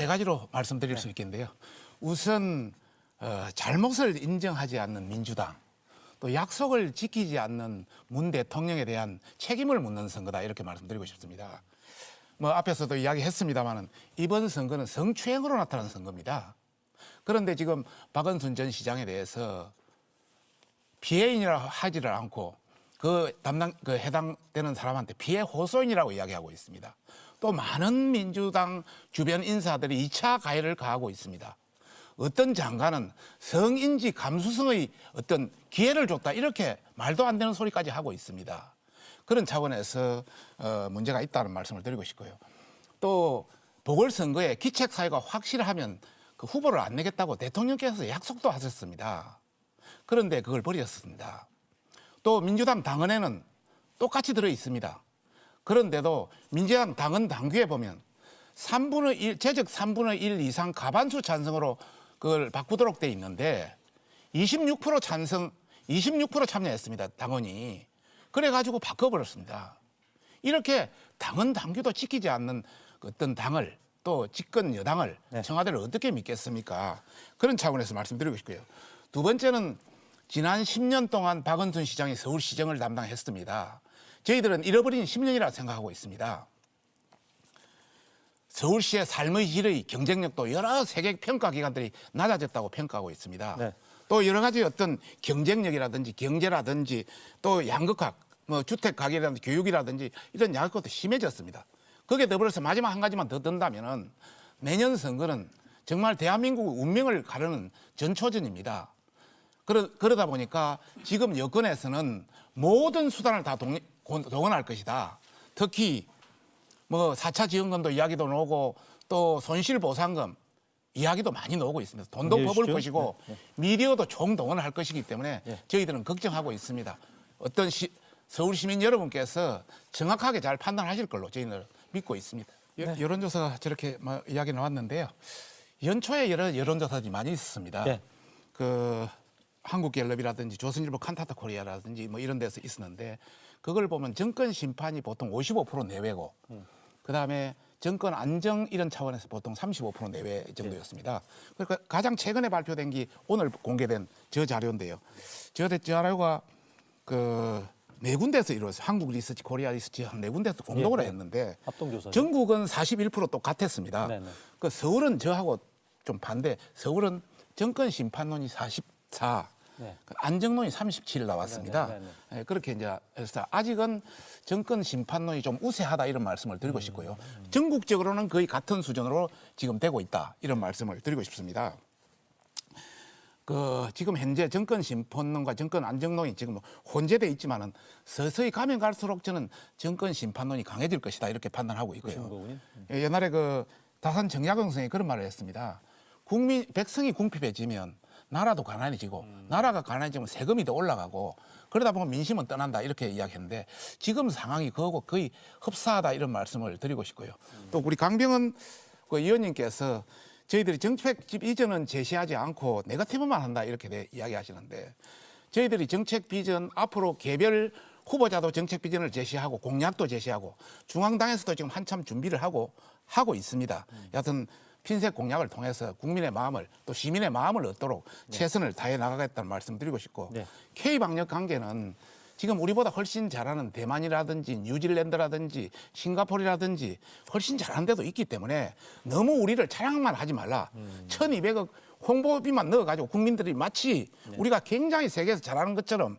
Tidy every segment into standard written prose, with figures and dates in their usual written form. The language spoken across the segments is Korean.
세 가지로 말씀드릴 수 있겠는데요. 우선 잘못을 인정하지 않는 민주당, 또 약속을 지키지 않는 문 대통령에 대한 책임을 묻는 선거다 이렇게 말씀드리고 싶습니다. 뭐 앞에서도 이야기했습니다마는 이번 선거는 성추행으로 나타난 선거입니다. 그런데 지금 박원순 전 시장에 대해서 피해인이라 하지를 않고 그 해당되는 사람한테 피해 호소인이라고 이야기하고 있습니다. 또 많은 민주당 주변 인사들이 2차 가해를 가하고 있습니다. 어떤 장관은 성인지 감수성의 어떤 기회를 줬다 이렇게 말도 안 되는 소리까지 하고 있습니다. 그런 차원에서 문제가 있다는 말씀을 드리고 싶고요. 또 보궐선거에 기책사유가 확실하면 그 후보를 안 내겠다고 대통령께서 약속도 하셨습니다. 그런데 그걸 버렸습니다. 또 민주당 당헌에는 똑같이 들어 있습니다. 그런데도 민주당 당헌 당규에 보면 3분의 1, 제적 3분의 1 이상 과반수 찬성으로 그걸 바꾸도록 돼 있는데 26% 찬성, 26% 참여했습니다. 당원이. 그래가지고 바꿔버렸습니다. 이렇게 당헌 당규도 지키지 않는 어떤 당을 또 집권 여당을 청와대를 어떻게 믿겠습니까? 그런 차원에서 말씀드리고 싶고요. 두 번째는 지난 10년 동안 박원순 시장이 서울시정을 담당했습니다. 저희들은 잃어버린 10년이라 생각하고 있습니다. 서울시의 삶의 질의, 경쟁력도 여러 세계 평가 기관들이 낮아졌다고 평가하고 있습니다. 네. 또 여러 가지 어떤 경쟁력이라든지 경제라든지 또 양극화, 뭐 주택 가격이라든지 교육이라든지 이런 양극화도 심해졌습니다. 거기에 더불어서 마지막 한 가지만 더 든다면은 내년 선거는 정말 대한민국 운명을 가르는 전초전입니다. 그러다 보니까 지금 여권에서는 모든 수단을 다 동원할 것이다. 특히 뭐 4차 지원금도 이야기도 나오고 또 손실보상금 이야기도 많이 나오고 있습니다. 돈도 퍼볼 것이고 미디어도 총동원할 것이기 때문에 저희들은 걱정하고 있습니다. 어떤 서울 시민 여러분께서 정확하게 잘 판단하실 걸로 저희는 믿고 있습니다. 여론조사가 저렇게 이야기 나왔는데요. 연초에 여러 여론조사들이 많이 있었습니다. 그 한국갤럽이라든지 조선일보 칸타타 코리아라든지 뭐 이런 데서 있었는데 그걸 보면 정권 심판이 보통 55% 내외고 그다음에 정권 안정 이런 차원에서 보통 35% 내외 정도였습니다. 그러니까 가장 최근에 발표된 게 오늘 공개된 저 자료인데요. 저 자료가 그 네 군데에서 이루어졌어요. 한국 리서치, 코리아 리서치 한 네 군데에서 공동으로 했는데 전국은 41% 똑같았습니다. 그 서울은 저하고 좀 반대. 서울은 정권 심판론이 44, 안정론이 37 나왔습니다. 그렇게 이제 해서 아직은 정권 심판론이 좀 우세하다 이런 말씀을 드리고 싶고요. 전국적으로는 거의 같은 수준으로 지금 되고 있다 이런 말씀을 드리고 싶습니다. 그 지금 현재 정권 심판론과 정권 안정론이 지금 혼재돼 있지만은 서서히 가면 갈수록 저는 정권 심판론이 강해질 것이다 이렇게 판단하고 있고요. 옛날에 그 다산 정약용 선생이 그런 말을 했습니다. 백성이 궁핍해지면 나라도 가난해지고 나라가 가난해지면 세금이 더 올라가고 그러다 보면 민심은 떠난다 이렇게 이야기했는데 지금 상황이 그거하고 거의 흡사하다 이런 말씀을 드리고 싶고요. 또 우리 강병은 그 의원님께서 저희들이 정책 비전은 제시하지 않고 네거티브만 한다 이렇게 이야기하시는데 저희들이 정책 비전 앞으로 개별 후보자도 정책 비전을 제시하고 공약도 제시하고 중앙당에서도 지금 한참 준비를 하고 있습니다. 여하튼 핀셋 공약을 통해서 국민의 마음을 또 시민의 마음을 얻도록 최선을 다해 나가겠다는 말씀 드리고 싶고 K방역 관계는 지금 우리보다 훨씬 잘하는 대만이라든지 뉴질랜드라든지 싱가포르라든지 훨씬 잘하는 데도 있기 때문에 너무 우리를 자랑만 하지 말라. 1,200억 홍보비만 넣어가지고 국민들이 마치 우리가 굉장히 세계에서 잘하는 것처럼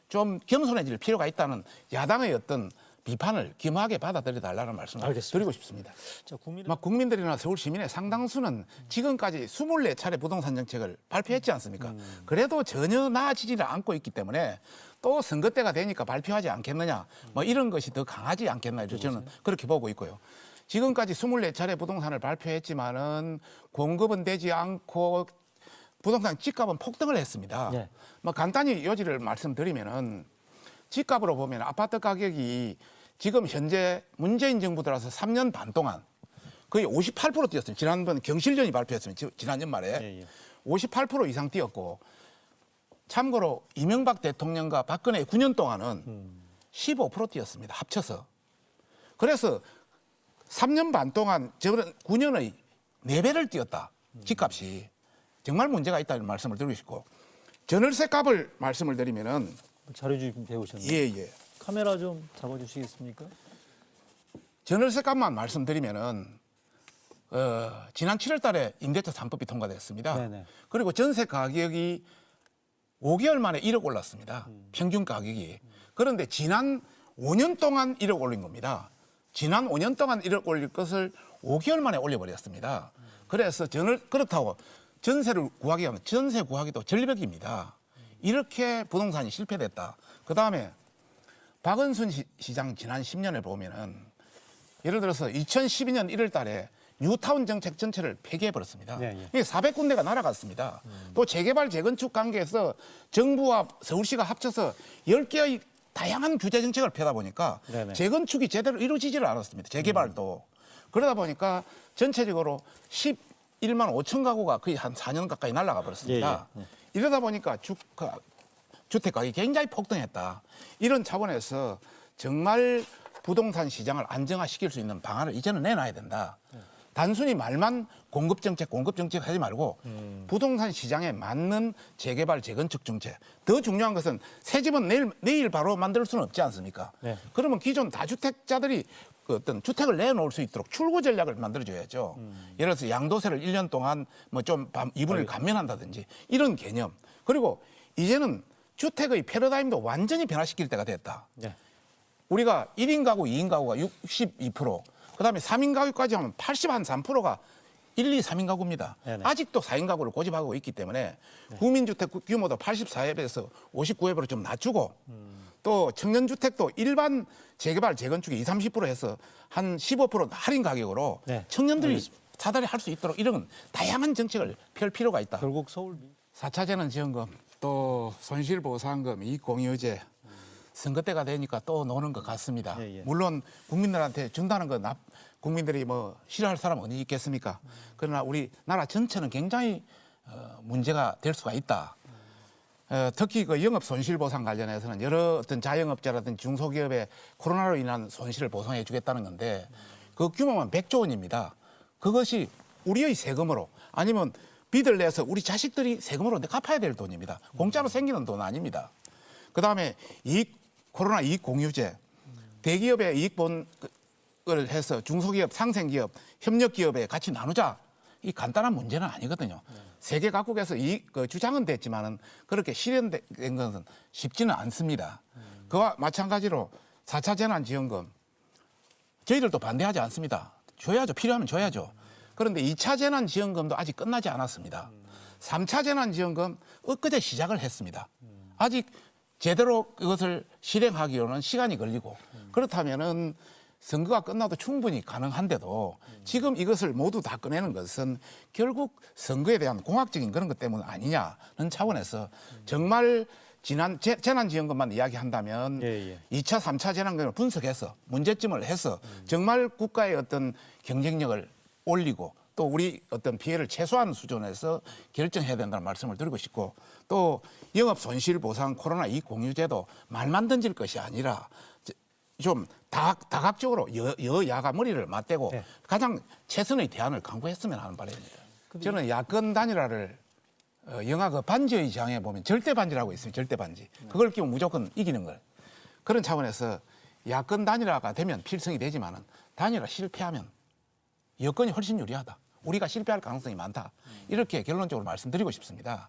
좀 겸손해질 필요가 있다는 야당의 어떤 비판을 겸하게 받아들여달라는 말씀을 드리고 싶습니다. 자, 국민들이나 서울 시민의 상당수는 지금까지 24차례 부동산 정책을 발표했지 않습니까? 그래도 전혀 나아지지를 않고 있기 때문에 또 선거 때가 되니까 발표하지 않겠느냐 뭐 이런 것이 더 강하지 않겠나 저는 그렇게 보고 있고요. 지금까지 24차례 부동산을 발표했지만은 공급은 되지 않고 부동산 집값은 폭등을 했습니다. 뭐 간단히 요지를 말씀드리면은 집값으로 보면 아파트 가격이 지금 현재 문재인 정부 들어서 3년 반 동안 거의 58% 뛰었어요. 지난번 경실련이 발표했습니다. 지난 연말에 58% 이상 뛰었고 참고로 이명박 대통령과 박근혜 9년 동안은 15% 뛰었습니다. 합쳐서. 그래서 3년 반 동안 저는 9년의 4배를 뛰었다. 집값이. 정말 문제가 있다는 말씀을 드리고 싶고 전월세 값을 말씀을 드리면은 자료 준비해 오셨네요. 예. 카메라 좀 잡아주시겠습니까? 전월세 값만 말씀드리면은 지난 7월달에 임대차 3법이 통과됐습니다. 네네. 그리고 전세 가격이 5개월 만에 1억 올랐습니다. 평균 가격이. 그런데 지난 5년 동안 1억 올린 겁니다. 지난 5년 동안 1억 올릴 것을 5개월 만에 올려버렸습니다. 그래서 그렇다고 전세를 구하기 위하면 전세 구하기도 절벽입니다. 이렇게 부동산이 실패됐다. 그다음에 박은순 시장 지난 10년을 보면은 예를 들어서 2012년 1월 달에 뉴타운 정책 전체를 폐기해버렸습니다. 이게 400군데가 날아갔습니다. 또 재개발, 재건축 관계에서 정부와 서울시가 합쳐서 10개의 다양한 규제 정책을 펴다 보니까 네네. 재건축이 제대로 이루어지지를 않았습니다. 재개발도. 그러다 보니까 전체적으로 11만 5천 가구가 거의 한 4년 가까이 날아가 버렸습니다. 이러다 보니까 주택 가격이 굉장히 폭등했다. 이런 차원에서 정말 부동산 시장을 안정화시킬 수 있는 방안을 이제는 내놔야 된다. 단순히 말만 공급 정책 하지 말고 부동산 시장에 맞는 재개발, 재건축 정책. 더 중요한 것은 새 집은 내일 바로 만들 수는 없지 않습니까? 네. 그러면 기존 다주택자들이 그 어떤 주택을 내놓을 수 있도록 출구 전략을 만들어줘야죠. 예를 들어서 양도세를 1년 동안 뭐 좀 2분의 1 감면한다든지 이런 개념. 그리고 이제는 주택의 패러다임도 완전히 변화시킬 때가 됐다. 네. 우리가 1인 가구, 2인 가구가 62%, 그다음에 3인 가구까지 하면 83%가 1, 2, 3인 가구입니다. 네네. 아직도 4인 가구를 고집하고 있기 때문에 국민주택 규모도 84회에서 59회로 좀 낮추고 또 청년주택도 일반 재개발, 재건축이 20, 30% 해서 한 15% 할인 가격으로 네. 청년들이 사다리 할 수 있도록 이런 다양한 정책을 펼 필요가 있다. 결국 서울 4차 재난지원금, 또 손실보상금, 이익공유제 선거 때가 되니까 또 노는 것 같습니다. 물론 국민들한테 준다는 건 국민들이 뭐 싫어할 사람은 어디 있겠습니까? 그러나 우리 나라 전체는 굉장히 문제가 될 수가 있다. 특히 그 영업 손실 보상 관련해서는 여러 어떤 자영업자라든지 중소기업의 코로나로 인한 손실을 보상해 주겠다는 건데 그 규모만 100조 원입니다. 그것이 우리의 세금으로 아니면 빚을 내서 우리 자식들이 세금으로 갚아야 될 돈입니다. 공짜로 생기는 돈 아닙니다. 그다음에 코로나 이익 공유제, 대기업의 이익분을 해서 중소기업, 상생기업, 협력기업에 같이 나누자. 이 간단한 문제는 아니거든요. 세계 각국에서 주장은 됐지만은 그렇게 실현된 것은 쉽지는 않습니다. 그와 마찬가지로 4차 재난지원금 저희들도 반대하지 않습니다. 줘야죠. 필요하면 줘야죠. 그런데 2차 재난지원금도 아직 끝나지 않았습니다. 3차 재난지원금 엊그제 시작을 했습니다. 아직 제대로 그것을 실행하기로는 시간이 걸리고 그렇다면은 선거가 끝나도 충분히 가능한데도 지금 이것을 모두 다 꺼내는 것은 결국 선거에 대한 공학적인 그런 것 때문 아니냐는 차원에서 정말 지난 재난지원금만 이야기한다면 2차, 3차 재난금을 분석해서 문제점을 해서 정말 국가의 어떤 경쟁력을 올리고 또 우리 어떤 피해를 최소화하는 수준에서 결정해야 된다는 말씀을 드리고 싶고 또 영업 손실 보상 코로나 이익 공유제도 말만 던질 것이 아니라 좀 다각적으로 여야가 머리를 맞대고 가장 최선의 대안을 강구했으면 하는 바람입니다. 저는 야권 단일화를 영화 그 반지의 제왕에 보면 절대 반지라고 있어요. 절대 반지. 그걸 끼면 무조건 이기는 걸. 그런 차원에서 야권 단일화가 되면 필성이 되지만은 단일화 실패하면 여건이 훨씬 유리하다. 우리가 실패할 가능성이 많다. 이렇게 결론적으로 말씀드리고 싶습니다.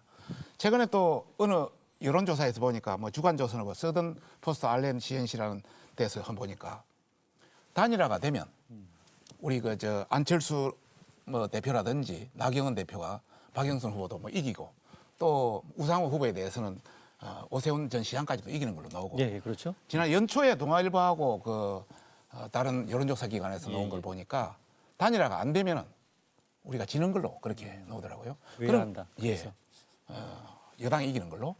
최근에 또 어느 여론조사에서 보니까 뭐 주간조선하고 서든 포스트 알렌 CNC라는 데서 보니까 단일화가 되면 우리 안철수 뭐 대표라든지 나경원 대표가 박영선 후보도 뭐 이기고 또 우상호 후보에 대해서는 오세훈 전 시장까지도 이기는 걸로 나오고. 그렇죠. 지난 연초에 동아일보하고 다른 여론조사 기관에서 나온 걸 보니까 단일화가 안 되면은 우리가 지는 걸로 그렇게 나오더라고요. 그럼 여당이 이기는 걸로.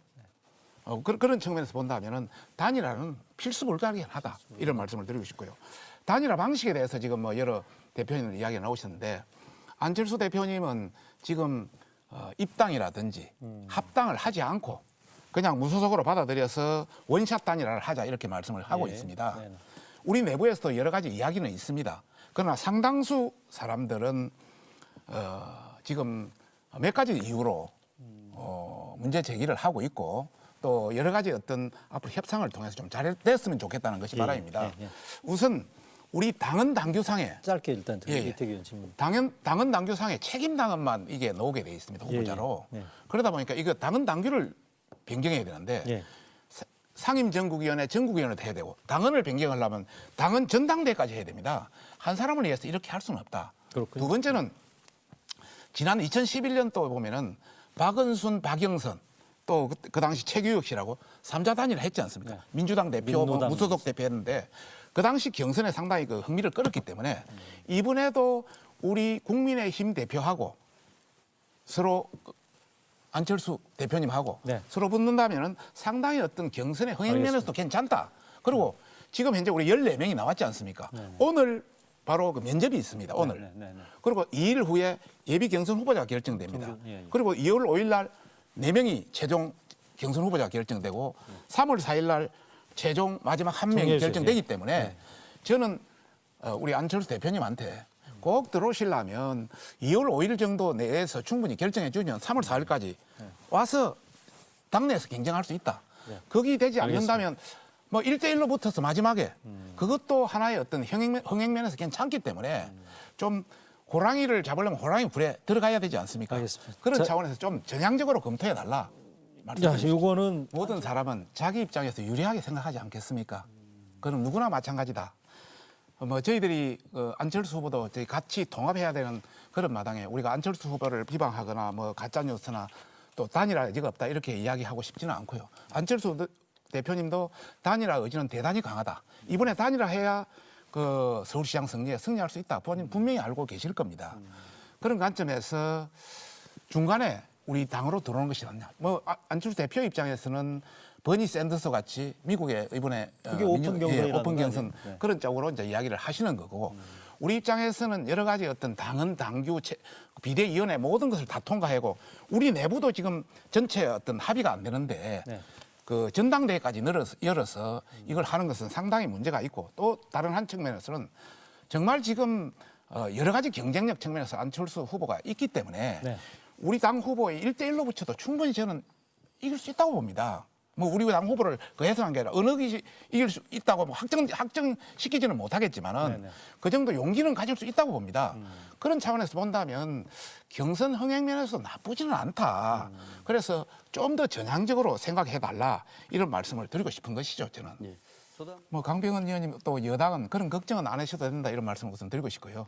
그런 측면에서 본다면은 단일화는 필수 불가결하다 이런 말씀을 드리고 싶고요. 단일화 방식에 대해서 지금 뭐 여러 대표님들 이야기가 나오셨는데 안철수 대표님은 지금 입당이라든지 합당을 하지 않고 그냥 무소속으로 받아들여서 원샷 단일화를 하자 이렇게 말씀을 하고 있습니다. 우리 내부에서도 여러 가지 이야기는 있습니다. 그러나 상당수 사람들은 지금 몇 가지 이유로 문제 제기를 하고 있고 또 여러 가지 어떤 앞으로 협상을 통해서 좀 잘 됐으면 좋겠다는 것이 바람입니다. 우선 우리 당헌 당규상에 짧게 일단 예, 예. 이태규 의원 질문. 당헌 당규상에 책임 당헌만 이게 나오게 돼 있습니다. 후보자로. 예, 예. 그러다 보니까 이거 당헌 당규를 변경해야 되는데 예. 상임전국위원회 전국위원회도 해야 되고 당헌을 변경하려면 당헌 전당대회까지 해야 됩니다. 한 사람을 위해서 이렇게 할 수는 없다. 그렇군요. 두 번째는 지난 2011년도 보면은 박은순, 박영선 또 그 당시 최규혁 씨라고 삼자 단일을 했지 않습니까? 네. 민주당 대표, 민노당. 무소속 대표 했는데 그 당시 경선에 상당히 그 흥미를 끌었기 때문에 이번에도 우리 국민의힘 대표하고 서로 안철수 대표님하고 네. 서로 붙는다면은 상당히 어떤 경선의 흥행 면에서도 괜찮다. 그리고 지금 현재 우리 14명이 나왔지 않습니까? 오늘 바로 그 면접이 있습니다. 오늘. 네. 그리고 2일 후에 예비 경선 후보자가 결정됩니다. 예. 그리고 2월 5일 날 4명이 최종 경선 후보자가 결정되고 3월 4일 날 최종 마지막 한 명이 정해져요. 결정되기 예. 때문에 저는 우리 안철수 대표님한테 꼭 들어오시려면 2월 5일 정도 내에서 충분히 결정해 주면 3월 4일까지 와서 당내에서 경쟁할 수 있다. 거기 되지 않는다면 뭐 1대1로 붙어서 마지막에 그것도 하나의 어떤 흥행면에서 괜찮기 때문에 좀 호랑이를 잡으려면 호랑이 불에 들어가야 되지 않습니까? 알겠습니다. 그런 자, 차원에서 좀 전향적으로 검토해 달라. 야, 말씀드립니다. 요거는 모든 사람은 자기 입장에서 유리하게 생각하지 않겠습니까? 그럼 누구나 마찬가지다. 뭐 저희들이 안철수 후보도 저희 같이 통합해야 되는 그런 마당에 우리가 안철수 후보를 비방하거나 뭐 가짜 뉴스나 또 단일화 의지가 없다 이렇게 이야기하고 싶지는 않고요. 안철수 대표님도 단일화 의지는 대단히 강하다. 이번에 단일화해야 그 서울시장 승리에 승리할 수 있다. 본인 분명히 알고 계실 겁니다. 그런 관점에서 중간에 우리 당으로 들어오는 것이 낫냐. 뭐 안철수 대표 입장에서는 버니 샌더스 같이 미국의 이번에 그게 오픈 경선이라는 오픈 거 경선 아니에요? 네. 그런 쪽으로 이제 이야기를 하시는 거고 우리 입장에서는 여러 가지 어떤 당헌 당규 비대위원회 모든 것을 다 통과하고 우리 내부도 지금 전체 어떤 합의가 안 되는데 네. 그 전당대회까지 열어서 이걸 하는 것은 상당히 문제가 있고 또 다른 한 측면에서는 정말 지금 여러 가지 경쟁력 측면에서 안철수 후보가 있기 때문에 네. 우리 당 후보의 1대1로 붙여도 충분히 저는 이길 수 있다고 봅니다. 뭐 우리 당 후보를 그 해석한 게 아니라 어느 것이 이길 수 있다고 뭐 확정시키지는 못하겠지만은 네네. 그 정도 용기는 가질 수 있다고 봅니다. 그런 차원에서 본다면 경선 흥행 면에서 나쁘지는 않다. 그래서 좀 더 전향적으로 생각해달라 이런 말씀을 드리고 싶은 것이죠. 저는. 예. 뭐 강병원 의원님 또 여당은 그런 걱정은 안 하셔도 된다 이런 말씀을 우선 드리고 싶고요.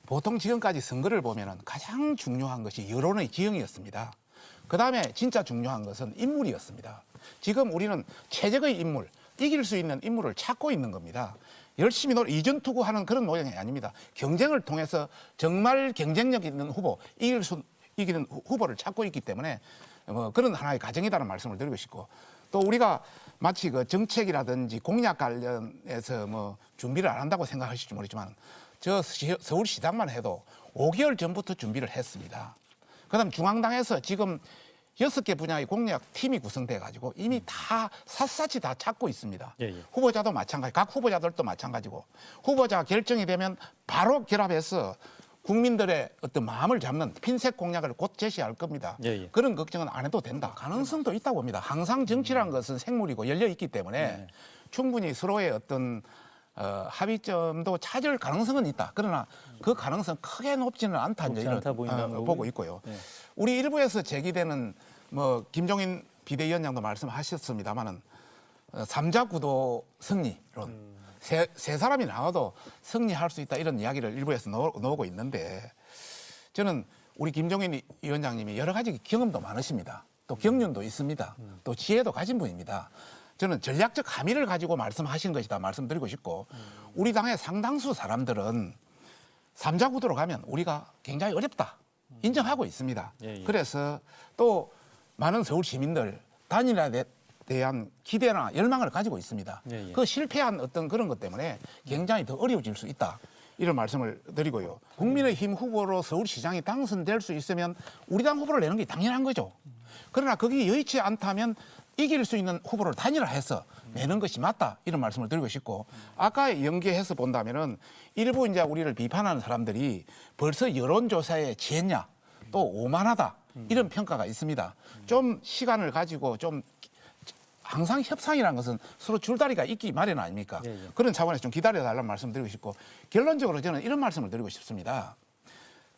보통 지금까지 선거를 보면은 가장 중요한 것이 여론의 지형이었습니다. 그다음에 진짜 중요한 것은 인물이었습니다. 지금 우리는 최적의 인물, 이길 수 있는 인물을 찾고 있는 겁니다. 열심히 이전투구하는 그런 모양이 아닙니다. 경쟁을 통해서 정말 경쟁력 있는 후보, 이기는 후보를 찾고 있기 때문에 뭐 그런 하나의 과정이라는 말씀을 드리고 싶고 또 우리가 마치 그 정책이라든지 공약 관련해서 뭐 준비를 안 한다고 생각하실지 모르지만 저 서울시장만 해도 5개월 전부터 준비를 했습니다. 그다음 중앙당에서 지금 6개 분야의 공약 팀이 구성돼 가지고 이미 다 샅샅이 다 찾고 있습니다. 예. 후보자도 마찬가지, 각 후보자들도 마찬가지고 후보자 결정이 되면 바로 결합해서 국민들의 어떤 마음을 잡는 핀셋 공약을 곧 제시할 겁니다. 예. 그런 걱정은 안 해도 된다. 가능성도 있다고 봅니다. 항상 정치라는 것은 생물이고 열려 있기 때문에 충분히 서로의 어떤 합의점도 찾을 가능성은 있다. 그러나 그 가능성 크게 높지는 않다. 높지 이제 않다 보인다는 거고요. 보고 있고요. 네. 우리 일부에서 제기되는 뭐 김종인 비대위원장도 말씀하셨습니다마는 삼자 구도 승리론 세 사람이 나와도 승리할 수 있다 이런 이야기를 일부에서 나오고 있는데 저는 우리 김종인 위원장님이 여러 가지 경험도 많으십니다. 또 경륜도 있습니다. 또 지혜도 가진 분입니다. 저는 전략적 함의를 가지고 말씀하신 것이다 말씀드리고 싶고 우리 당의 상당수 사람들은 삼자 구도로 가면 우리가 굉장히 어렵다 인정하고 있습니다. 예. 그래서 또 많은 서울 시민들 단일화에 대한 기대나 열망을 가지고 있습니다. 예. 그 실패한 어떤 그런 것 때문에 굉장히 더 어려워질 수 있다. 이런 말씀을 드리고요. 국민의힘 후보로 서울시장이 당선될 수 있으면 우리 당 후보를 내는 게 당연한 거죠. 그러나 거기 여의치 않다면 이길 수 있는 후보를 단일화해서 내는 것이 맞다 이런 말씀을 드리고 싶고 아까 연계해서 본다면은 일부 이제 우리를 비판하는 사람들이 벌써 여론조사에 지했냐 또 오만하다 이런 평가가 있습니다. 좀 시간을 가지고 좀 항상 협상이라는 것은 서로 줄다리가 있기 마련 아닙니까? 예, 예. 그런 차원에서 좀 기다려달라는 말씀 드리고 싶고 결론적으로 저는 이런 말씀을 드리고 싶습니다.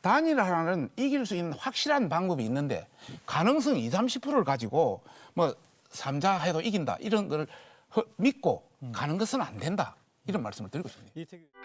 단일화라는 이길 수 있는 확실한 방법이 있는데 가능성 20, 30%를 가지고 뭐 3자 해도 이긴다 이런 걸 믿고 가는 것은 안 된다 이런 말씀을 드리고 싶습니다. 이태규